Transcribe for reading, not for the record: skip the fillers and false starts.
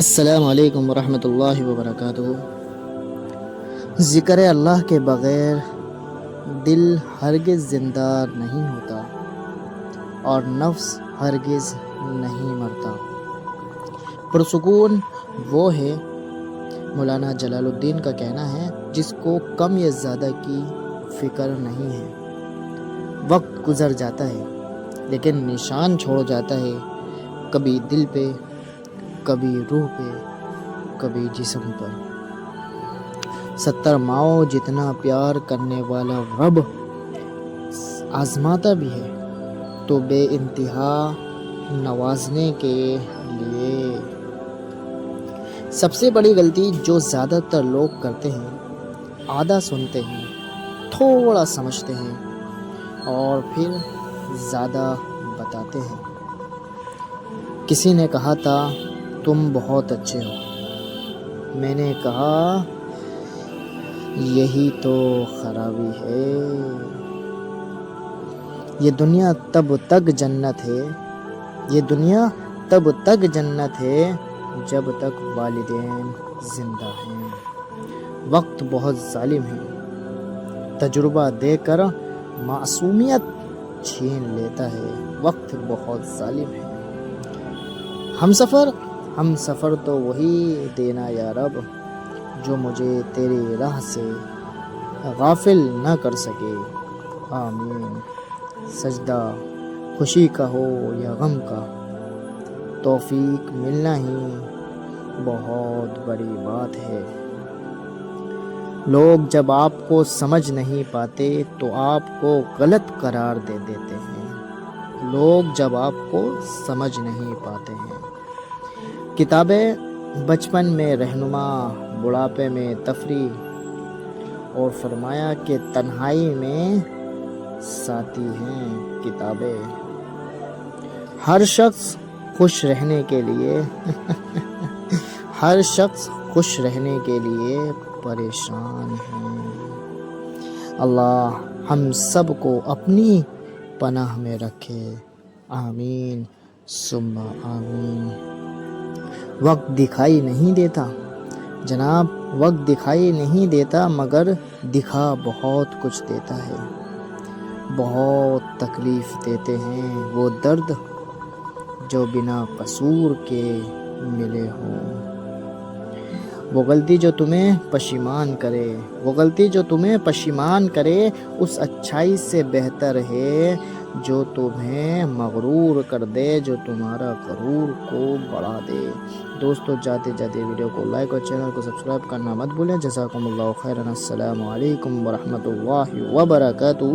السلام علیکم ورحمۃ اللہ وبرکاتہ۔ ذکر اللہ کے بغیر دل ہرگز زندہ نہیں ہوتا اور نفس ہرگز نہیں مرتا۔ پرسکون وہ ہے، مولانا جلال الدین کا کہنا ہے، جس کو کم یا زیادہ کی فکر نہیں ہے۔ وقت گزر جاتا ہے لیکن نشان چھوڑ جاتا ہے، کبھی دل پہ، کبھی روح پہ، کبھی جسم پر۔ 70 ماؤں جتنا پیار کرنے والا رب آزماتا بھی ہے تو بے انتہا نوازنے کے لیے۔ سب سے بڑی غلطی جو زیادہ تر لوگ کرتے ہیں، آدھا سنتے ہیں، تھوڑا سمجھتے ہیں اور پھر زیادہ بتاتے ہیں۔ کسی نے کہا تھا تم بہت اچھے ہو، میں نے کہا یہی تو خرابی ہے۔ یہ دنیا تب تک جنت ہے، یہ دنیا تب تک جنت ہے جب تک والدین زندہ ہیں۔ وقت بہت ظالم ہے، تجربہ دے کر معصومیت چھین لیتا ہے۔ وقت بہت ظالم ہے۔ ہم سفر تو وہی دینا یا رب جو مجھے تیری راہ سے غافل نہ کر سکے۔ آمین۔ سجدہ خوشی کا ہو یا غم کا، توفیق ملنا ہی بہت بڑی بات ہے۔ لوگ جب آپ کو سمجھ نہیں پاتے تو آپ کو غلط قرار دے دیتے ہیں۔ لوگ جب آپ کو سمجھ نہیں پاتے ہیں۔ کتابیں بچپن میں رہنما، بڑھاپے میں تفریح، اور فرمایا کہ تنہائی میں ساتھی ہیں کتابیں۔ ہر شخص خوش رہنے کے لیے پریشان ہے۔ اللہ ہم سب کو اپنی پناہ میں رکھے۔ آمین ثم آمین۔ وقت دکھائی نہیں دیتا جناب، وقت دکھائی نہیں دیتا، مگر دکھا بہت کچھ دیتا ہے۔ بہت تکلیف دیتے ہیں وہ درد جو بنا قصور کے ملے ہوں۔ وہ غلطی جو تمہیں پشیمان کرے اس اچھائی سے بہتر ہے جو تمہیں مغرور کر دے، جو تمہارا غرور کو بڑھا دے۔ دوستو، جاتے ویڈیو کو لائک اور چینل کو سبسکرائب کرنا مت بھولیں۔ جزاکم اللہ خیرا۔ السلام علیکم ورحمۃ اللہ وبرکاتہ۔